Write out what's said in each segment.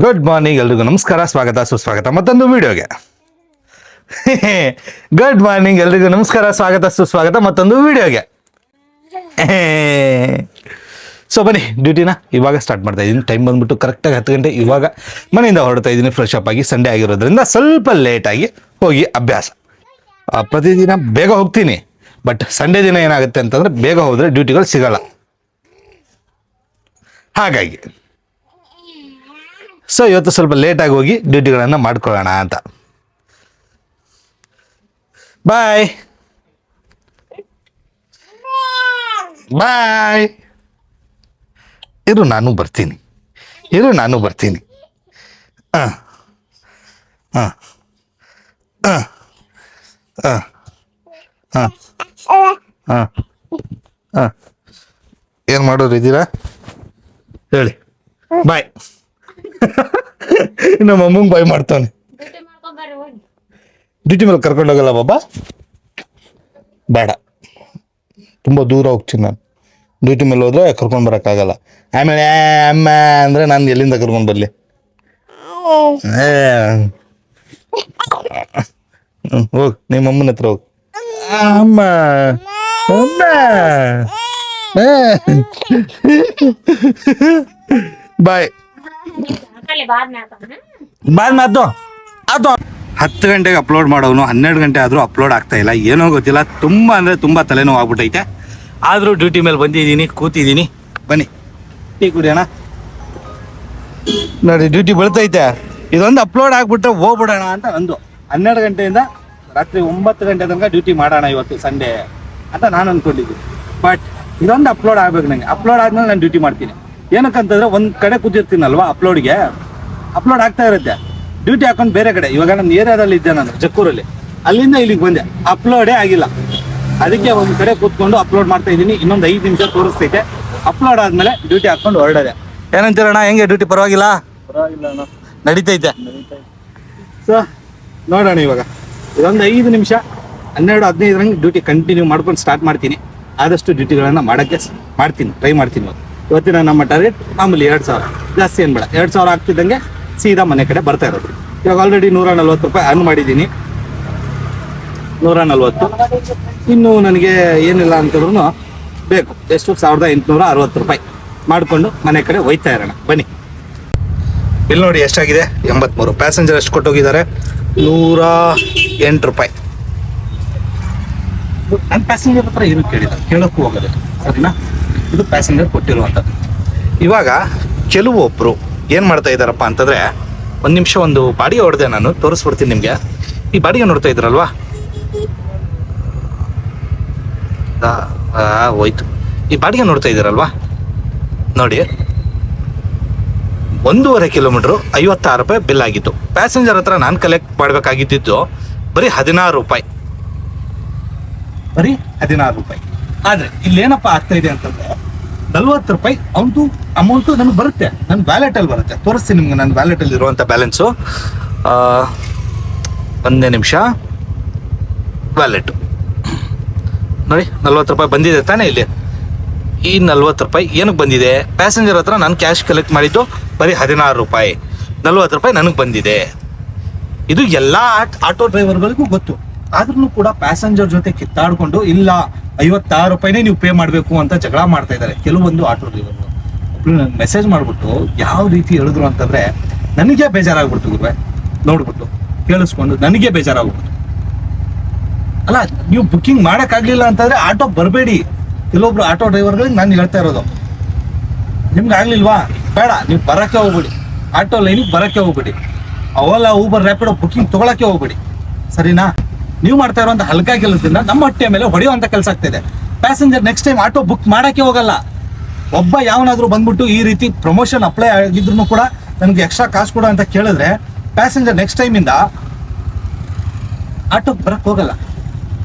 Good morning ಎಲ್ರಿಗೂ ನಮಸ್ಕಾರ, ಸ್ವಾಗತ ಸುಸ್ವಾಗತ ಮತ್ತೊಂದು ವಿಡಿಯೋಗೆ. ಗುಡ್ ಮಾರ್ನಿಂಗ್ ಎಲ್ರಿಗೂ ನಮಸ್ಕಾರ, ಸ್ವಾಗತ ಸುಸ್ವಾಗತ ಮತ್ತೊಂದು ವಿಡಿಯೋಗೆ. ಸೊ ಬನ್ನಿ, ಡ್ಯೂಟಿನ ಇವಾಗ ಸ್ಟಾರ್ಟ್ ಮಾಡ್ತಾ ಇದ್ದೀನಿ. ಟೈಮ್ ಬಂದ್ಬಿಟ್ಟು ಕರೆಕ್ಟಾಗಿ 10 ಗಂಟೆ. ಇವಾಗ ಮನೆಯಿಂದ ಹೊರಡ್ತಾ ಇದ್ದೀನಿ ಫ್ರೆಶ್ ಅಪ್ ಆಗಿ. ಸಂಡೇ ಆಗಿರೋದ್ರಿಂದ ಸ್ವಲ್ಪ ಲೇಟಾಗಿ ಹೋಗಿ ಅಭ್ಯಾಸ. ಪ್ರತಿದಿನ ಬೇಗ ಹೋಗ್ತೀನಿ, ಬಟ್ ಸಂಡೇ ದಿನ ಏನಾಗುತ್ತೆ ಅಂತಂದರೆ ಬೇಗ ಹೋದರೆ ಡ್ಯೂಟಿಗಳು ಸಿಗಲ್ಲ. ಹಾಗಾಗಿ ಸೊ ಇವತ್ತು ಸ್ವಲ್ಪ ಲೇಟಾಗಿ ಹೋಗಿ ಡ್ಯೂಟಿಗಳನ್ನು ಮಾಡ್ಕೊಳ್ಳೋಣ ಅಂತ. ಬಾಯ್ ಬಾಯ್. ನಾನು ಬರ್ತೀನಿ. ಹಾಂ ಹಾಂ ಹಾಂ ಹಾಂ ಹಾಂ ಹಾಂ ಹಾಂ ಏನು ಮಾಡೋರು ಇದ್ದೀರಾ ಹೇಳಿ. ಬಾಯ್. ನಮ್ಮ ಅಮ್ಮಂಗೆ ಬಾಯ್ ಮಾಡ್ತಾನೆ. ಡ್ಯೂಟಿ ಮೇಲೆ ಕರ್ಕೊಂಡೋಗಲ್ಲ ಬಾಬಾ, ಬೇಡ, ತುಂಬ ದೂರ ಹೋಗ್ತೀನಿ ನಾನು. ಡ್ಯೂಟಿ ಮೇಲೆ ಹೋದ್ರೆ ಕರ್ಕೊಂಡು ಬರೋಕ್ಕಾಗಲ್ಲ. ಆಮೇಲೆ ಅಮ್ಮ ಅಂದರೆ ನಾನು ಎಲ್ಲಿಂದ ಕರ್ಕೊಂಡು ಬರಲಿ? ಹೋಗಿ ನಿಮ್ಮ ಅಮ್ಮನ ಹತ್ರ ಹೋಗಿ. ಅಮ್ಮ ಅಮ್ಮ ಬಾಯ್. ಬಾಯ್ ಮಾತು ಅದು 10 ಗಂಟೆಗೆ ಅಪ್ಲೋಡ್ ಮಾಡೋನು 12 ಗಂಟೆ ಆದರೂ ಅಪ್ಲೋಡ್ ಆಗ್ತಾ ಇಲ್ಲ. ಏನೋ ಗೊತ್ತಿಲ್ಲ, ತುಂಬ ಅಂದರೆ ತುಂಬ ತಲೆನೋವು ಆಗ್ಬಿಟ್ಟೈತೆ. ಆದರೂ ಡ್ಯೂಟಿ ಮೇಲೆ ಬಂದಿದ್ದೀನಿ, ಕೂತಿದ್ದೀನಿ. ಬನ್ನಿ ಟೀ ಕುಡಿಯೋಣ. ನೋಡಿ ಡ್ಯೂಟಿ ಬೆಳ್ತೈತೆ. ಇದೊಂದು ಅಪ್ಲೋಡ್ ಆಗಿಬಿಟ್ರೆ ಹೋಗ್ಬಿಡೋಣ ಅಂತ ನಂದು. 12 ಗಂಟೆಯಿಂದ ರಾತ್ರಿ 9 ಗಂಟೆ ತನಕ ಡ್ಯೂಟಿ ಮಾಡೋಣ ಇವತ್ತು ಸಂಡೇ ಅಂತ ನಾನು ಅಂದ್ಕೊಂಡಿದ್ದೀನಿ. ಬಟ್ ಇದೊಂದು ಅಪ್ಲೋಡ್ ಆಗ್ಬೇಕು ನನಗೆ. ಅಪ್ಲೋಡ್ ಆದ್ಮೇಲೆ ನಾನು ಡ್ಯೂಟಿ ಮಾಡ್ತೀನಿ. ಏನಕ್ಕಂತಂದ್ರೆ ಒಂದು ಕಡೆ ಕೂತಿರ್ತೀನಲ್ವಾ, ಅಪ್ಲೋಡ್ ಆಗ್ತಾ ಇರುತ್ತೆ. ಡ್ಯೂಟಿ ಹಾಕೊಂಡು ಬೇರೆ ಕಡೆ, ಇವಾಗ ನನ್ನ ಏರಿಯಾದಲ್ಲಿ ಇದ್ದೆ ನಾನು ಜಕ್ಕೂರಲ್ಲಿ, ಅಲ್ಲಿಂದ ಇಲ್ಲಿಗೆ ಬಂದೆ, ಅಪ್ಲೋಡೇ ಆಗಿಲ್ಲ. ಅದಕ್ಕೆ ಒಂದು ಕಡೆ ಕೂತ್ಕೊಂಡು ಅಪ್ಲೋಡ್ ಮಾಡ್ತಾ ಇದ್ದೀನಿ. ಇನ್ನೊಂದು 5 ನಿಮಿಷ ತೋರಿಸ್ತೈತೆ. ಅಪ್ಲೋಡ್ ಆದಮೇಲೆ ಡ್ಯೂಟಿ ಹಾಕೊಂಡು ಹೊರಡದೆ. ಏನಂತೀರಣ್ಣ, ಹೆಂಗೆ ಡ್ಯೂಟಿ? ಪರವಾಗಿಲ್ಲ ನಡೀತೈತೆ. ಸೊ ನೋಡೋಣ, ಇವಾಗ ಇದೊಂದು 5 ನಿಮಿಷ 12-15 ಡ್ಯೂಟಿ ಕಂಟಿನ್ಯೂ ಮಾಡ್ಕೊಂಡು ಸ್ಟಾರ್ಟ್ ಮಾಡ್ತೀನಿ. ಆದಷ್ಟು ಡ್ಯೂಟಿಗಳನ್ನು ಮಾಡೋಕ್ಕೆ ಟ್ರೈ ಮಾಡ್ತೀನಿ. ಇವತ್ತಿನ ನಮ್ಮ ಟಾರ್ಗೆಟ್ ಮಾಮೂಲಿ 2000, ಜಾಸ್ತಿ ಏನು ಬೇಡ. 2000 ಆಗ್ತಿದ್ದಂಗೆ ಸೀದಾ ಮನೆ ಕಡೆ ಬರ್ತಾ ಇರೋದು. ಇವಾಗ ಆಲ್ರೆಡಿ 140 ರೂಪಾಯಿ ಅರ್ನ್ ಮಾಡಿದ್ದೀನಿ. 140. ಇನ್ನು ನನಗೆ ಏನಿಲ್ಲ ಅಂತಂದ್ರೂ ಬೇಕು, ಎಷ್ಟು 1860 ರೂಪಾಯಿ ಮಾಡಿಕೊಂಡು ಮನೆ ಕಡೆ ಹೋಯ್ತಾ ಇರೋಣ. ಬನ್ನಿ. ಇಲ್ಲಿ ನೋಡಿ ಎಷ್ಟಾಗಿದೆ, 83. ಪ್ಯಾಸೆಂಜರ್ ಎಷ್ಟು ಕೊಟ್ಟೋಗಿದ್ದಾರೆ? 108 ರೂಪಾಯಿ. ನನ್ನ ಪ್ಯಾಸೆಂಜರ್ ಹತ್ರ ಏನು ಕೇಳೋಕ್ಕೂ ಹೋಗೋದು, ಸರಿನಾ? ಇದು ಪ್ಯಾಸೆಂಜರ್ ಕೊಟ್ಟಿರುವಂಥದ್ದು. ಇವಾಗ ಕೆಲವೊಬ್ಬರು ಏನು ಮಾಡ್ತಾ ಇದ್ದಾರಪ್ಪ ಅಂತಂದರೆ, ಒಂದು ನಿಮಿಷ ಒಂದು ಬಾಡಿಗೆ ಹೊಡೆದೆ ನಾನು, ತೋರಿಸ್ಬಿಡ್ತೀನಿ ನಿಮಗೆ. ಈ ಬಾಡಿಗೆ ನೋಡ್ತಾ ಇದ್ರಲ್ವಾ, ಹೋಯ್ತು. ಈ ಬಾಡಿಗೆ ನೋಡ್ತಾ ಇದ್ದೀರಲ್ವಾ, ನೋಡಿ 1.5 ಕಿಲೋಮೀಟ್ರು 56 ರೂಪಾಯಿ ಬಿಲ್ ಆಗಿತ್ತು. ಪ್ಯಾಸೆಂಜರ್ ಹತ್ರ ನಾನು ಕಲೆಕ್ಟ್ ಮಾಡಬೇಕಾಗಿದ್ದು ಬರೀ 16 ರೂಪಾಯಿ. ಆದರೆ ಇಲ್ಲೇನಪ್ಪ ಆಗ್ತಾ ಇದೆ ಅಂತಂದರೆ 40 ರೂಪಾಯಿ ಅವನದು ಅಮೌಂಟು ನನಗೆ ಬರುತ್ತೆ, ನನ್ನ ವ್ಯಾಲೆಟಲ್ಲಿ ಬರುತ್ತೆ. ತೋರಿಸ್ತೀನಿ ನಿಮ್ಗೆ ನನ್ನ ವ್ಯಾಲೆಟಲ್ಲಿ ಇರುವಂಥ ಬ್ಯಾಲೆನ್ಸು. ಒಂದೇ ನಿಮಿಷ. ವ್ಯಾಲೆಟು ನೋಡಿ, 40 ರೂಪಾಯಿ ಬಂದಿದೆ ತಾನೇ ಇಲ್ಲಿ. ಈ 40 ರೂಪಾಯಿ ಏನಕ್ಕೆ ಬಂದಿದೆ? ಪ್ಯಾಸೆಂಜರ್ ಹತ್ರ ನಾನು ಕ್ಯಾಶ್ ಕಲೆಕ್ಟ್ ಮಾಡಿದ್ದು ಬರೀ 16 ರೂಪಾಯಿ, 40 ರೂಪಾಯಿ ನನಗೆ ಬಂದಿದೆ. ಇದು ಎಲ್ಲ ಆಟೋ ಡ್ರೈವರ್ಗಳಿಗೂ ಗೊತ್ತು. ಆದ್ರೂ ಕೂಡ ಪ್ಯಾಸೆಂಜರ್ ಜೊತೆ ಕಿತ್ತಾಡ್ಕೊಂಡು ಇಲ್ಲ 56 ರೂಪಾಯಿನೇ ನೀವು ಪೇ ಮಾಡಬೇಕು ಅಂತ ಜಗಳ ಮಾಡ್ತಾ ಇದ್ದಾರೆ ಕೆಲವೊಂದು ಆಟೋ ಡ್ರೈವರ್ಗಳು. ಒಬ್ರು ನನಗೆ ಮೆಸೇಜ್ ಮಾಡಿಬಿಟ್ಟು ಯಾವ ರೀತಿ ಹೇಳಿದ್ರು ಅಂತಂದರೆ ನನಗೆ ಬೇಜಾರಾಗ್ಬಿಡ್ತು ಗುರುವೆ. ನೋಡ್ಬಿಟ್ಟು ಕೇಳಿಸ್ಕೊಂಡು ನನಗೆ ಬೇಜಾರಾಗ್ಬಿಡ್ತು. ಅಲ್ಲ, ನೀವು ಬುಕ್ಕಿಂಗ್ ಮಾಡೋಕ್ಕಾಗಲಿಲ್ಲ ಅಂತಂದರೆ ಆಟೋ ಬರಬೇಡಿ. ಕೆಲವೊಬ್ರು ಆಟೋ ಡ್ರೈವರ್ಗಳಿಗೆ ನಾನು ಹೇಳ್ತಾ ಇರೋದು, ನಿಮ್ಗೆ ಆಗಲಿಲ್ವಾ, ಬೇಡ, ನೀವು ಬರೋಕ್ಕೆ ಹೋಗ್ಬೇಡಿ, ಆಟೋ ಲೈನಿಗೆ ಬರೋಕ್ಕೆ ಹೋಗ್ಬೇಡಿ, ಓಲಾ ಊಬರ್ ರ್ಯಾಪಿಡೋ ಬುಕ್ಕಿಂಗ್ ತೊಗೊಳಕ್ಕೆ ಹೋಗ್ಬೇಡಿ, ಸರಿನಾ? ನೀವು ಮಾಡ್ತಾ ಇರುವಂಥ ಹಲ್ಕ ಕೆಲಸದಿಂದ ನಮ್ಮ ಹೊಟ್ಟೆ ಮೇಲೆ ಹೊಡೆಯುವಂಥ ಕೆಲಸ ಆಗ್ತಿದೆ. Passenger next time auto book ಮಾಡೋಕ್ಕೆ ಹೋಗಲ್ಲ. ಒಬ್ಬ ಯಾವನಾದರೂ ಬಂದ್ಬಿಟ್ಟು ಈ ರೀತಿ ಪ್ರಮೋಷನ್ ಅಪ್ಲೈ ಆಗಿದ್ರು ಕೂಡ ನನಗೆ ಎಕ್ಸ್ಟ್ರಾ ಕಾಸು ಕೊಡು ಅಂತ ಕೇಳಿದ್ರೆ ಪ್ಯಾಸೆಂಜರ್ ನೆಕ್ಸ್ಟ್ ಟೈಮಿಂದ ಆಟೋಗೆ ಬರೋಕ್ಕೆ ಹೋಗಲ್ಲ.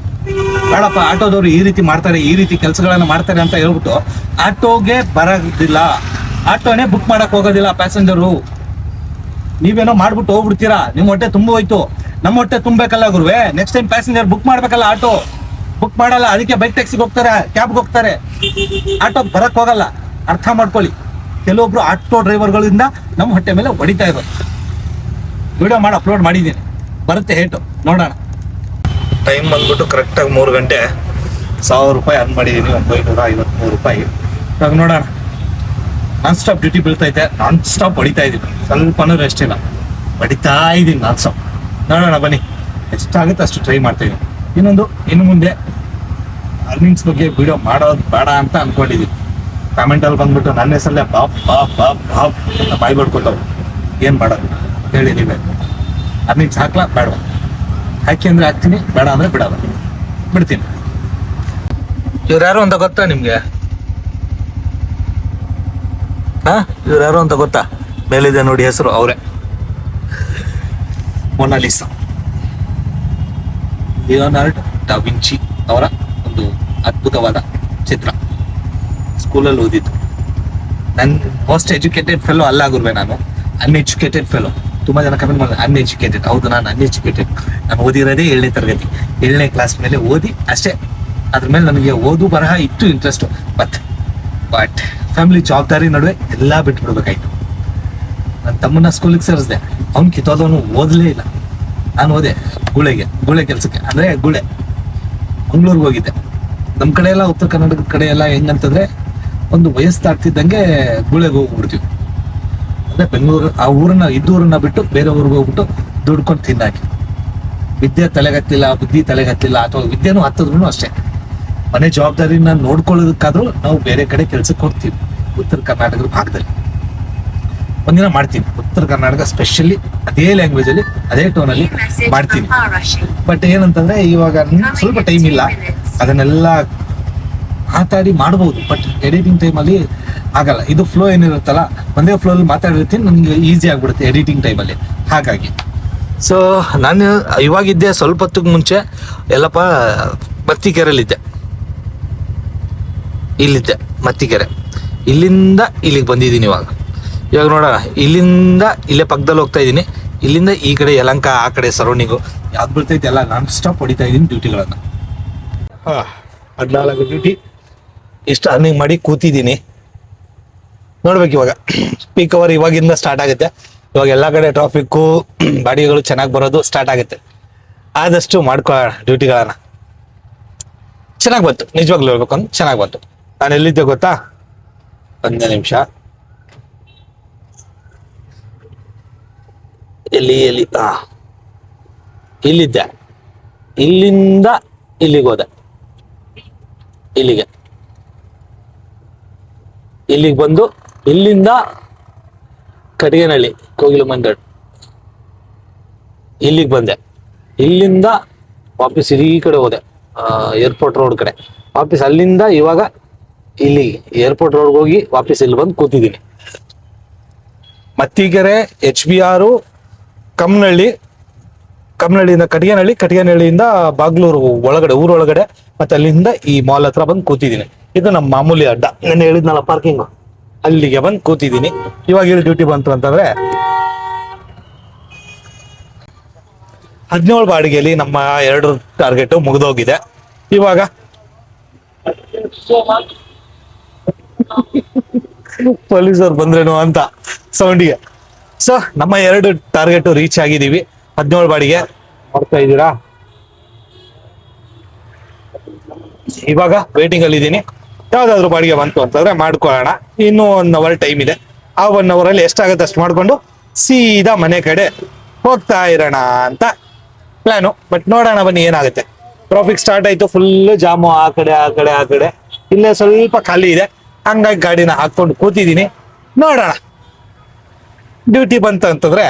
ಬೇಡಪ್ಪ, ಆಟೋದವರು ಈ ರೀತಿ ಮಾಡ್ತಾರೆ, ಈ ರೀತಿ ಕೆಲಸಗಳನ್ನು ಮಾಡ್ತಾರೆ ಅಂತ ಹೇಳ್ಬಿಟ್ಟು ಆಟೋಗೆ ಬರೋದಿಲ್ಲ, ಆಟೋನೇ ಬುಕ್ ಮಾಡೋಕ್ಕೆ ಹೋಗೋದಿಲ್ಲ ಪ್ಯಾಸೆಂಜರು. ನೀವೇನೋ ಮಾಡ್ಬಿಟ್ಟು ಹೋಗ್ಬಿಡ್ತೀರಾ, ನಿಮ್ಮ ಹೊಟ್ಟೆ ತುಂಬ ಹೋಯ್ತು. ನಮ್ಮ ಹೊಟ್ಟೆ ತುಂಬಬೇಕಲ್ಲ ಗುರುವೆ. ನೆಕ್ಸ್ಟ್ ಟೈಮ್ ಪ್ಯಾಸೆಂಜರ್ ಬುಕ್ ಮಾಡ್ಬೇಕಲ್ಲ, ಆಟೋ ಬುಕ್ ಮಾಡಲ್ಲ, ಅದಕ್ಕೆ ಬೈಕ್ ಟ್ಯಾಕ್ಸಿಗೆ ಹೋಗ್ತಾರೆ, ಕ್ಯಾಬ್ಗೆ ಹೋಗ್ತಾರೆ, ಆಟೋಗೆ ಬರಕ್ಕೆ ಹೋಗಲ್ಲ. ಅರ್ಥ ಮಾಡ್ಕೊಳ್ಳಿ. ಕೆಲವೊಬ್ರು ಆಟೋ ಡ್ರೈವರ್ಗಳಿಂದ ನಮ್ಮ ಹೊಟ್ಟೆ ಮೇಲೆ ಹೊಡಿತಾ ಇರೋದು. ವಿಡಿಯೋ ಮಾಡಿ ಅಪ್ಲೋಡ್ ಮಾಡಿದ್ದೀನಿ, ಬರುತ್ತೆ ಹೇಟು, ನೋಡೋಣ. ಟೈಮ್ ಬಂದ್ಬಿಟ್ಟು ಕರೆಕ್ಟಾಗಿ 3 ಗಂಟೆ. 1000 ರೂಪಾಯಿ ಅರ್ನ್ ಮಾಡಿದ್ದೀನಿ, 953 ರೂಪಾಯಿ. ಇವಾಗ ನೋಡೋಣ. ನಾನ್ ಸ್ಟಾಪ್ ಡ್ಯೂಟಿ ಬೀಳ್ತೈತೆ, ನಾನ್ ಸ್ಟಾಪ್ ಹೊಡಿತಾ ಇದ್ದೀನಿ, ಸ್ವಲ್ಪನೂ ರೆಸ್ಟ್ ಇಲ್ಲ, ಹೊಡಿತಾ ಇದ್ದೀನಿ ನಾನ್ ಸ್ಟಾಪ್. ನೋಡೋಣ ಬನ್ನಿ, ಎಷ್ಟಾಗುತ್ತೆ ಅಷ್ಟು ಟ್ರೈ ಮಾಡ್ತಾ ಇದ್ದೀನಿ. ಇನ್ನು ಮುಂದೆ ಅರ್ನಿಂಗ್ಸ್ ಬಗ್ಗೆ ವಿಡಿಯೋ ಮಾಡೋದು ಬೇಡ ಅಂತ ಅನ್ಕೊಂಡಿದ್ದೀನಿ. ಕಾಮೆಂಟಲ್ಲಿ ಬಂದ್ಬಿಟ್ಟು ನನ್ನ ಹೆಸರಲ್ಲೇ ಬಾಪ್ ಬಾಪ್ ಬಾಪ್ ಬಾಪ್ ಅಂತ ಬಾಯ್ ಬಡ್ಕೊತಾವೆ. ಏನು ಮಾಡೋದು ಹೇಳಿ ನೀವೇ? ಅರ್ನಿಂಗ್ಸ್ ಹಾಕ್ಲಾ ಬೇಡ? ಹಾಕಿ ಅಂದರೆ ಹಾಕ್ತೀನಿ, ಬೇಡ ಅಂದರೆ ಬಿಡೋದು, ಬಿಡ್ತೀನಿ. ಇವ್ರು ಯಾರು ಅಂತ ಗೊತ್ತಾ ನಿಮಗೆ? ಇವ್ರು ಯಾರು ಅಂತ ಗೊತ್ತಾ? ಮೇಲಿದೆ ನೋಡಿ ಹೆಸರು, ಅವರೇ ಮೊನಾಲಿಸಾ. ಲಿಯೋನಾರ್ಡ್ ಡಾ ವಿಂಚಿ ಅವರ ಒಂದು ಅದ್ಭುತವಾದ ಚಿತ್ರ. ಸ್ಕೂಲಲ್ಲಿ ಓದಿದ್ದು. ನನ್ನ ಮೋಸ್ಟ್ ಎಜುಕೇಟೆಡ್ ಫೆಲೋ ಅಲ್ಲ ಗುರುವೆ, ನಾನು ಅನ್ಎಜುಕೇಟೆಡ್ ಫೆಲೋ. ತುಂಬ ಜನ ಕಮೆಂಟ್ ಮಾಡಿದ್ರೆ ಅನ್ಎಜುಕೇಟೆಡ್. ಹೌದು, ನಾನು ಅನ್ಎಜುಕೇಟೆಡ್. ನಾನು ಓದಿರೋದೇ 7ನೇ ತರಗತಿ, 7ನೇ ಕ್ಲಾಸ್ ಮೇಲೆ ಓದಿ ಅಷ್ಟೇ. ಅದ್ರ ಮೇಲೆ ನನಗೆ ಓದು ಬರಹ ಇತ್ತು ಇಂಟ್ರೆಸ್ಟು. ಬಟ್ ಫ್ಯಾಮಿಲಿ ಜವಾಬ್ದಾರಿ ನಡುವೆ ಎಲ್ಲ ಬಿಟ್ಬಿಡ್ಬೇಕಾಯ್ತು. ನನ್ನ ತಮ್ಮನ್ನ ಸ್ಕೂಲಿಗೆ ಸೇರಿಸಿದೆ, ಅವ್ನು ಕಿತ್ತೋದವನು ಓದಲೇ ಇಲ್ಲ. ನಾನು ಹೋದೆ ಗುಳೆ ಕೆಲಸಕ್ಕೆ, ಅಂದರೆ ಗುಳೆ ಮಂಗ್ಳೂರ್ಗೆ ಹೋಗಿದ್ದೆ. ನಮ್ಮ ಕಡೆ ಎಲ್ಲ, ಉತ್ತರ ಕರ್ನಾಟಕದ ಕಡೆ ಎಲ್ಲ ಹೆಂಗಂತಂದ್ರೆ, ಒಂದು ವಯಸ್ಸು ದಾಟ್ತಿದ್ದಂಗೆ ಗುಳೆಗೆ ಹೋಗ್ಬಿಡ್ತೀವಿ. ಅಂದರೆ ಬೆಂಗಳೂರು ಆ ಊರನ್ನ ಇದ್ದೂರನ್ನ ಬಿಟ್ಟು ಬೇರೆ ಊರಿಗೆ ಹೋಗ್ಬಿಟ್ಟು ದುಡ್ಕೊಂಡು ತಿನ್ನಾಕಿ. ವಿದ್ಯೆ ತಲೆಗತ್ತಿಲ್ಲ, ಬುದ್ಧಿ ತಲೆಗತ್ತಿಲ್ಲ, ಅಥವಾ ವಿದ್ಯೆನೂ ಹತ್ತಿದ್ರು ಅಷ್ಟೇ. ಮನೆ ಜವಾಬ್ದಾರಿನ ನೋಡ್ಕೊಳ್ಳೋದಕ್ಕಾದ್ರೂ ನಾವು ಬೇರೆ ಕಡೆ ಕೆಲ್ಸಕ್ಕೆ ಹೋಗ್ತೀವಿ. ಉತ್ತರ ಕರ್ನಾಟಕದ ಭಾಗದಲ್ಲಿ ಒಂದಿನ ಮಾಡ್ತೀನಿ, ಉತ್ತರ ಕರ್ನಾಟಕ ಸ್ಪೆಷಲಿ ಅದೇ ಲ್ಯಾಂಗ್ವೇಜಲ್ಲಿ ಅದೇ ಟೋನಲ್ಲಿ ಮಾಡ್ತೀನಿ. ಬಟ್ ಏನಂತಂದ್ರೆ ಇವಾಗ ಸ್ವಲ್ಪ ಟೈಮ್ ಇಲ್ಲ, ಅದನ್ನೆಲ್ಲ ಮಾತಾಡಿ ಮಾಡ್ಬೋದು. ಬಟ್ ಎಡಿಟಿಂಗ್ ಟೈಮಲ್ಲಿ ಆಗಲ್ಲ. ಇದು ಫ್ಲೋ ಏನಿರುತ್ತಲ್ಲ, ಒಂದೇ ಫ್ಲೋಲ್ಲಿ ಮಾತಾಡಿರ್ತೀನಿ, ನನಗೆ ಈಸಿ ಆಗ್ಬಿಡುತ್ತೆ ಎಡಿಟಿಂಗ್ ಟೈಮಲ್ಲಿ. ಹಾಗಾಗಿ ಸೊ ನಾನು ಇವಾಗಿದ್ದೆ ಸ್ವಲ್ಪ ಹೊತ್ತಿಗೆ ಮುಂಚೆ ಎಲ್ಲಪ್ಪ ಮತ್ತಿಕೆರೆಯಲ್ಲಿದ್ದೆ. ಇಲ್ಲಿದ್ದೆ ಮತ್ತಿಕೆರೆ. ಇಲ್ಲಿಂದ ಇಲ್ಲಿಗೆ ಬಂದಿದ್ದೀನಿ. ಇವಾಗ ನೋಡೋಣ, ಇಲ್ಲಿಂದ ಇಲ್ಲೇ ಪಕ್ಕದಲ್ಲಿ ಹೋಗ್ತಾ ಇದ್ದೀನಿ. ಇಲ್ಲಿಂದ ಈ ಕಡೆ ಯಲಹಂಕ, ಆ ಕಡೆ ಸರೌಂಡಿಂಗು ಯಾವ್ದು ಬರ್ತೈತೆ ಎಲ್ಲ ನಾನ್ ಸ್ಟಾಪ್ ಹೊಡಿತಾ ಇದ್ದೀನಿ ಡ್ಯೂಟಿಗಳನ್ನು. 14 ಡ್ಯೂಟಿ, ಇಷ್ಟು ಅರ್ನಿಂಗ್ ಮಾಡಿ ಕೂತಿದ್ದೀನಿ. ನೋಡ್ಬೇಕು ಇವಾಗ ಪೀಕ್ ಅವರ್ ಇವಾಗಿಂದ ಸ್ಟಾರ್ಟ್ ಆಗುತ್ತೆ. ಇವಾಗ ಎಲ್ಲ ಕಡೆ ಟ್ರಾಫಿಕ್ಕು, ಬಾಡಿಗೆಗಳು ಚೆನ್ನಾಗಿ ಬರೋದು ಸ್ಟಾರ್ಟ್ ಆಗುತ್ತೆ. ಆದಷ್ಟು ಮಾಡ್ಕೊಳ್ಳೋಣ ಡ್ಯೂಟಿಗಳನ್ನು. ಚೆನ್ನಾಗಿ ಬಂತು, ನಿಜವಾಗ್ಲೂ ಹೇಳ್ಬೇಕು ಅಂದ್ರೆ ಚೆನ್ನಾಗಿ ಬಂತು. ನಾನು ಎಲ್ಲಿದ್ದೆ ಗೊತ್ತಾ? 1 ನಿಮಿಷ. ಎಲ್ಲಿ ಇಲ್ಲಿದ್ದೆ. ಇಲ್ಲಿಂದ ಇಲ್ಲಿಗೆ ಹೋದೆ, ಇಲ್ಲಿಗೆ ಬಂದು ಇಲ್ಲಿಂದ ಕಟಗೇನಹಳ್ಳಿ ಕೋಗಿಲು ಮಂದಡ್ ಇಲ್ಲಿಗೆ ಬಂದೆ. ಇಲ್ಲಿಂದ ವಾಪಸ್ ಈ ಕಡೆ ಹೋದೆ, ಏರ್ಪೋರ್ಟ್ ರೋಡ್ ಕಡೆ. ವಾಪಸ್ ಅಲ್ಲಿಂದ ಇವಾಗ ಇಲ್ಲಿ ಏರ್ಪೋರ್ಟ್ ರೋಡ್ಗೆ ಹೋಗಿ ವಾಪಸ್ ಇಲ್ಲಿ ಬಂದು ಕೂತಿದ್ದೀನಿ. ಮತ್ತಿಕೆರೆ, HBR, ಕಮ್ಮನಹಳ್ಳಿಯಿಂದ ಕಟಗೇನಹಳ್ಳಿಯಿಂದ ಬಾಗ್ಲೂರು ಒಳಗಡೆ, ಊರೊಳಗಡೆ, ಮತ್ತೆ ಅಲ್ಲಿಂದ ಈ ಮಾಲ್ ಹತ್ರ ಬಂದು ಕೂತಿದ್ದೀನಿ. ಇದು ನಮ್ಮ ಮಾಮೂಲಿ ಅಡ್ಡ, ನಾನು ಹೇಳಿದ್ನಲ್ಲ ಪಾರ್ಕಿಂಗು, ಅಲ್ಲಿಗೆ ಬಂದು ಕೂತಿದ್ದೀನಿ. ಇವಾಗ ಇಲ್ಲಿ ಡ್ಯೂಟಿ ಬಂತು ಅಂತಂದ್ರೆ 17 ಬಾಡಿಗೆಯಲ್ಲಿ ನಮ್ಮ 2 ಟಾರ್ಗೆಟ್ ಮುಗಿದೋಗಿದೆ. ಇವಾಗ ಪೊಲೀಸರು ಬಂದ್ರೇನು ಅಂತ ಸೌಂಡಿಗೆ. ಸೊ ನಮ್ಮ 2 ಟಾರ್ಗೆಟ್ ರೀಚ್ ಆಗಿದ್ದೀವಿ. 17 ಬಾಡಿಗೆ ಮಾಡ್ತಾ ಇದ್ದೀರಾ. ಇವಾಗ ವೇಟಿಂಗ್ ಅಲ್ಲಿ ಇದ್ದೀನಿ. ಯಾವ್ದಾದ್ರು ಬಾಡಿಗೆ ಬಂತು ಅಂತಂದ್ರೆ ಮಾಡ್ಕೊಳ್ಳೋಣ. ಇನ್ನೂ 1 ಅವರ್ ಟೈಮ್ ಇದೆ. ಆ 1 ಅವರಲ್ಲಿ ಎಷ್ಟಾಗುತ್ತೆ ಅಷ್ಟು ಮಾಡ್ಕೊಂಡು ಸೀದಾ ಮನೆ ಕಡೆ ಹೋಗ್ತಾ ಇರೋಣ ಅಂತ ಪ್ಲಾನು. ಬಟ್ ನೋಡೋಣ ಬನ್ನಿ ಏನಾಗುತ್ತೆ. ಟ್ರಾಫಿಕ್ ಸ್ಟಾರ್ಟ್ ಆಯ್ತು, ಫುಲ್ ಜಾಮು, ಆ ಕಡೆ. ಇಲ್ಲೇ ಸ್ವಲ್ಪ ಖಾಲಿ ಇದೆ, ಹಂಗಾಗಿ ಗಾಡಿನ ಹಾಕೊಂಡು ಕೂತಿದ್ದೀನಿ. ನೋಡೋಣ. ಡ್ಯೂಟಿ ಬಂತು ಅಂತಂದ್ರೆ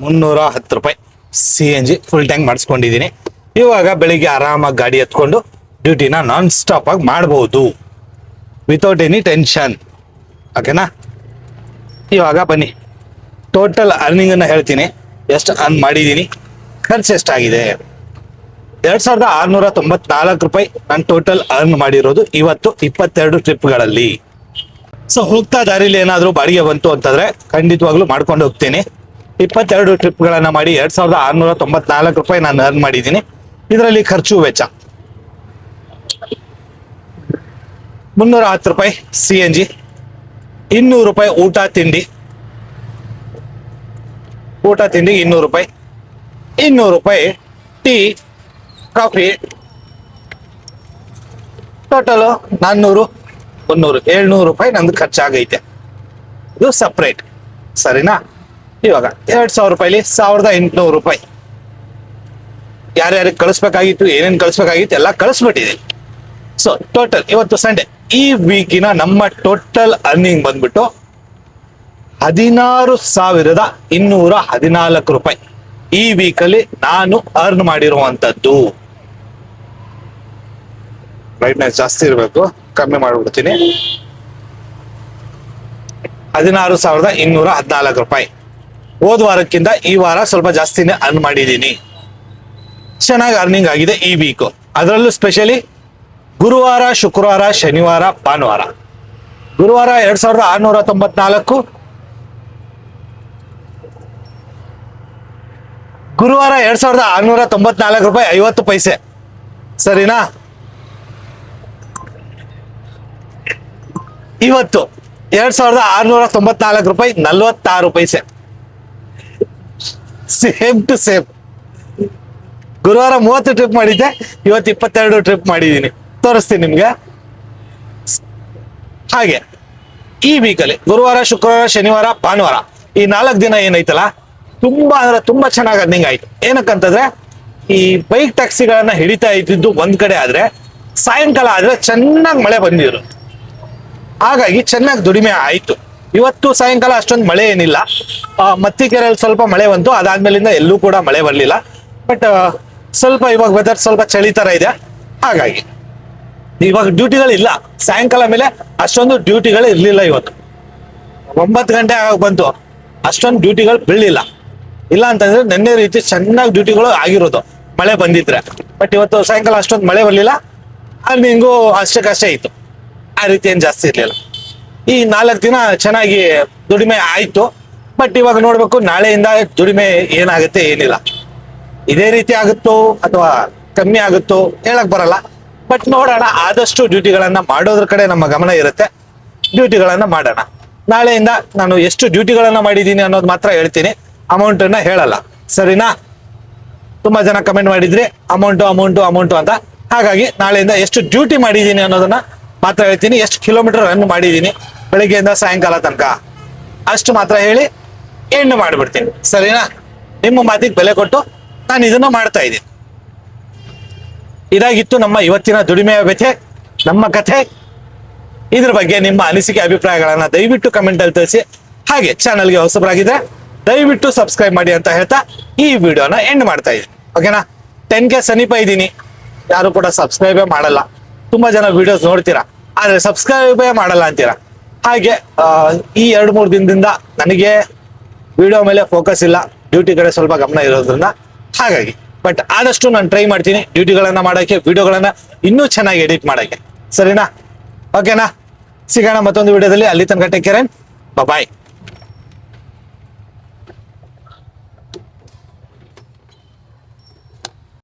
310 ರೂಪಾಯಿ CNG ಫುಲ್ ಟ್ಯಾಂಕ್ ಮಾಡಿಸ್ಕೊಂಡಿದ್ದೀನಿ. ಇವಾಗ ಬೆಳಿಗ್ಗೆ ಆರಾಮಾಗಿ ಗಾಡಿ ಎತ್ಕೊಂಡು ಡ್ಯೂಟಿನ ನಾನ್ ಸ್ಟಾಪ್ ಆಗಿ ಮಾಡ್ಬೋದು, ವಿತೌಟ್ ಎನಿ ಟೆನ್ಷನ್. ಓಕೆನಾ? ಇವಾಗ ಬನ್ನಿ ಟೋಟಲ್ ಅರ್ನಿಂಗನ್ನು ಹೇಳ್ತೀನಿ. ಎಷ್ಟು ಅರ್ನ್ ಮಾಡಿದ್ದೀನಿ, ಖರ್ಚು ಎಷ್ಟಾಗಿದೆ. 2694 ರೂಪಾಯಿ ನಾನು ಟೋಟಲ್ ಅರ್ನ್ ಮಾಡಿರೋದು ಇವತ್ತು 22 ಟ್ರಿಪ್ಗಳಲ್ಲಿ. ಸೊ ಹೋಗ್ತಾ ದಾರಿಲಿ ಏನಾದರೂ ಬಾಡಿಗೆ ಬಂತು ಅಂತಂದ್ರೆ ಖಂಡಿತವಾಗ್ಲೂ ಮಾಡ್ಕೊಂಡು ಹೋಗ್ತೀನಿ. 22 ಟ್ರಿಪ್ಗಳನ್ನ ಮಾಡಿ 2694 ರೂಪಾಯಿ ನಾನು ಅರ್ನ್ ಮಾಡಿದ್ದೀನಿ. ಇದರಲ್ಲಿ ಖರ್ಚು ವೆಚ್ಚ 310 ರೂಪಾಯಿ CNG, 200 ರೂಪಾಯಿ ಊಟ ತಿಂಡಿ 200 ರೂಪಾಯಿ, 200 ರೂಪಾಯಿ ಟೀ ಕಾಫಿ, ಟೋಟಲು 400 300 700 ರೂಪಾಯಿ ನಂದು ಖರ್ಚಾಗೈತೆ. ಇದು ಸಪ್ರೇಟ್, ಸರಿನಾ? ಇವಾಗ 2000 ರೂಪಾಯಿಲಿ 1800 ರೂಪಾಯಿ ಯಾರ್ಯಾರಿಗೆ ಕಳಿಸ್ಬೇಕಾಗಿತ್ತು, ಏನೇನು ಕಳಿಸ್ಬೇಕಾಗಿತ್ತು ಎಲ್ಲ ಕಳಿಸ್ಬಿಟ್ಟಿದೆ. ಸೊ ಟೋಟಲ್ ಇವತ್ತು ಸಂಡೇ, ಈ ವೀಕಿನ ನಮ್ಮ ಟೋಟಲ್ ಅರ್ನಿಂಗ್ ಬಂದ್ಬಿಟ್ಟು 16,214 ರೂಪಾಯಿ ಈ ವೀಕಲ್ಲಿ ನಾನು ಅರ್ನ್ ಮಾಡಿರುವಂತದ್ದು. ಬ್ರೈಟ್ನೆಸ್ ಜಾಸ್ತಿ ಇರಬೇಕು, ಕಮ್ಮಿ ಮಾಡ್ಬಿಡ್ತೀನಿ. 16,214 ರೂಪಾಯಿ. ಹೋದ ವಾರಕ್ಕಿಂತ ಈ ವಾರ ಸ್ವಲ್ಪ ಜಾಸ್ತಿನೇ ಅರ್ನ್ ಮಾಡಿದ್ದೀನಿ. ಚೆನ್ನಾಗಿ ಅರ್ನಿಂಗ್ ಆಗಿದೆ ಈ ವೀಕು. ಅದರಲ್ಲೂ ಸ್ಪೆಷಲಿ ಗುರುವಾರ, ಶುಕ್ರವಾರ, ಶನಿವಾರ, ಭಾನುವಾರ. ಗುರುವಾರ 2,694, ಗುರುವಾರ 2,694 ರೂಪಾಯಿ 50 ಪೈಸೆ, ಸರಿನಾ? ಇವತ್ತು 2,694 ರೂಪಾಯಿ 46 ಪೈಸೆ, ಸೇಮ್ ಟು ಸೇಮ್. ಗುರುವಾರ 30 ಟ್ರಿಪ್ ಮಾಡಿದ್ದೆ, ಇವತ್ತು 22 ಟ್ರಿಪ್ ಮಾಡಿದ್ದೀನಿ. ತೋರಿಸ್ತೀನಿ ನಿಮ್ಗೆ. ಹಾಗೆ ಈ ವೀಕಲ್ಲಿ ಗುರುವಾರ, ಶುಕ್ರವಾರ, ಶನಿವಾರ, ಭಾನುವಾರ ಈ 4 ದಿನ ಏನೈತಲ್ಲ, ತುಂಬಾ ಅಂದ್ರೆ ತುಂಬಾ ಚೆನ್ನಾಗಿ ಅರ್ನಿಂಗ್ ಆಯ್ತು. ಏನಕ್ಕಂತಂದ್ರೆ ಈ ಬೈಕ್ ಟ್ಯಾಕ್ಸಿಗಳನ್ನ ಹಿಡಿತಾ ಇದ್ದಿದ್ದು ಒಂದ್ ಕಡೆ ಆದ್ರೆ, ಸಾಯಂಕಾಲ ಆದ್ರೆ ಚೆನ್ನಾಗಿ ಮಳೆ ಬಂದಿರು, ಹಾಗಾಗಿ ಚೆನ್ನಾಗಿ ದುಡಿಮೆ ಆಯ್ತು. ಇವತ್ತು ಸಾಯಂಕಾಲ ಅಷ್ಟೊಂದು ಮಳೆ ಏನಿಲ್ಲ, ಮತ್ತಿಕೆರೆಯಲ್ಲಿ ಸ್ವಲ್ಪ ಮಳೆ ಬಂತು, ಅದಾದ್ಮೇಲಿಂದ ಎಲ್ಲೂ ಕೂಡ ಮಳೆ ಬರಲಿಲ್ಲ. ಬಟ್ ಸ್ವಲ್ಪ ಇವಾಗ ವೆದರ್ ಸ್ವಲ್ಪ ಚಳಿ ತರ ಇದೆ, ಹಾಗಾಗಿ ಇವಾಗ ಡ್ಯೂಟಿಗಳಿಲ್ಲ. ಸಾಯಂಕಾಲ ಮೇಲೆ ಅಷ್ಟೊಂದು ಡ್ಯೂಟಿಗಳು ಇರ್ಲಿಲ್ಲ. ಇವತ್ತು 9 ಗಂಟೆ ಆಗ ಬಂತು, ಅಷ್ಟೊಂದು ಡ್ಯೂಟಿಗಳು ಬೀಳಲಿಲ್ಲ. ಇಲ್ಲ ಅಂತಂದ್ರೆ ನಿನ್ನೆ ರೀತಿ ಚೆನ್ನಾಗಿ ಡ್ಯೂಟಿಗಳು ಆಗಿರೋದು ಮಳೆ ಬಂದಿದ್ರೆ. ಬಟ್ ಇವತ್ತು ಸಾಯಂಕಾಲ ಅಷ್ಟೊಂದು ಮಳೆ ಬರಲಿಲ್ಲ, ಅರ್ನಿಂಗು ಅಷ್ಟಕ್ಕಷ್ಟೇ ಇತ್ತು, ಆ ರೀತಿ ಏನು ಜಾಸ್ತಿ ಇರ್ಲಿಲ್ಲ. ಈ 4 ದಿನ ಚೆನ್ನಾಗಿ ದುಡಿಮೆ ಆಯ್ತು. ಬಟ್ ಇವಾಗ ನೋಡ್ಬೇಕು ನಾಳೆಯಿಂದ ದುಡಿಮೆ ಏನಾಗುತ್ತೆ ಏನಿಲ್ಲ. ಇದೇ ರೀತಿ ಆಗುತ್ತೋ ಅಥವಾ ಕಮ್ಮಿ ಆಗುತ್ತೋ ಹೇಳಕ್ ಬರಲ್ಲ. ಬಟ್ ನೋಡೋಣ, ಆದಷ್ಟು ಡ್ಯೂಟಿಗಳನ್ನ ಮಾಡೋದ್ರ ಕಡೆ ನಮ್ಮ ಗಮನ ಇರುತ್ತೆ. ಡ್ಯೂಟಿಗಳನ್ನ ಮಾಡೋಣ. ನಾಳೆಯಿಂದ ನಾನು ಎಷ್ಟು ಡ್ಯೂಟಿಗಳನ್ನ ಮಾಡಿದ್ದೀನಿ ಅನ್ನೋದು ಮಾತ್ರ ಹೇಳ್ತೀನಿ, ಅಮೌಂಟನ್ನ ಹೇಳಲ್ಲ, ಸರಿನಾ? ತುಂಬಾ ಜನ ಕಮೆಂಟ್ ಮಾಡಿದ್ರಿ ಅಮೌಂಟು ಅಂತ. ಹಾಗಾಗಿ ನಾಳೆಯಿಂದ ಎಷ್ಟು ಡ್ಯೂಟಿ ಮಾಡಿದ್ದೀನಿ ಅನ್ನೋದನ್ನ ಮಾತ್ರ ಹೇಳ್ತೀನಿ. ಎಷ್ಟು ಕಿಲೋಮೀಟರ್ ರನ್ ಮಾಡಿದ್ದೀನಿ ಬೆಳಿಗ್ಗೆಯಿಂದ ಸಾಯಂಕಾಲ ತನಕ ಅಷ್ಟು ಮಾತ್ರ ಹೇಳಿ ಎಂಡ್ ಮಾಡಿಬಿಡ್ತೀನಿ, ಸರಿನಾ? ನಿಮ್ಮ ಮಾತಿಗೆ ಬೆಲೆ ಕೊಟ್ಟು ನಾನು ಇದನ್ನು ಮಾಡ್ತಾ ಇದ್ದೀನಿ. ಇದಾಗಿತ್ತು ನಮ್ಮ ಇವತ್ತಿನ ದುಡಿಮೆಯ ವ್ಯಥೆ, ನಮ್ಮ ಕಥೆ. ಇದ್ರ ಬಗ್ಗೆ ನಿಮ್ಮ ಅನಿಸಿಕೆ, ಅಭಿಪ್ರಾಯಗಳನ್ನ ದಯವಿಟ್ಟು ಕಮೆಂಟ್ ಅಲ್ಲಿ ತಿಳಿಸಿ. ಹಾಗೆ ಚಾನಲ್ಗೆ ಹೊಸಬರಾಗಿದ್ರೆ ದಯವಿಟ್ಟು ಸಬ್ಸ್ಕ್ರೈಬ್ ಮಾಡಿ ಅಂತ ಹೇಳ್ತಾ ಈ ವಿಡಿಯೋನ ಎಂಡ್ ಮಾಡ್ತಾ ಇದ್ದೀನಿ. ಓಕೆನಾ? 10K ಸಮೀಪ ಇದ್ದೀನಿ, ಯಾರು ಕೂಡ ಸಬ್ಸ್ಕ್ರೈಬೇ ಮಾಡಲ್ಲ. ತುಂಬಾ ಜನ ವಿಡಿಯೋಸ್ ನೋಡ್ತೀರಾ, ಆದ್ರೆ ಸಬ್ಸ್ಕ್ರೈಬೇ ಮಾಡಲ್ಲ ಅಂತೀರಾ. ಹಾಗೆ ಈ 2-3 ದಿನದಿಂದ ನನಗೆ ವಿಡಿಯೋ ಮೇಲೆ ಫೋಕಸ್ ಇಲ್ಲ, ಡ್ಯೂಟಿ ಕಡೆ ಸ್ವಲ್ಪ ಗಮನ ಇರೋದ್ರಿಂದ. ಹಾಗಾಗಿ ಬಟ್ ಆದಷ್ಟು ನಾನು ಟ್ರೈ ಮಾಡ್ತೀನಿ ಡ್ಯೂಟಿಗಳನ್ನ ಮಾಡೋಕ್ಕೆ, ವಿಡಿಯೋಗಳನ್ನ ಇನ್ನೂ ಚೆನ್ನಾಗಿ ಎಡಿಟ್ ಮಾಡೋಕ್ಕೆ, ಸರಿನಾ? ಓಕೆನಾ? ಸಿಗೋಣ ಮತ್ತೊಂದು ವಿಡಿಯೋದಲ್ಲಿ. ಅಲ್ಲಿ ತನಕ ಟೇಕ್ ಕೇರ್, ಬಾಯ್.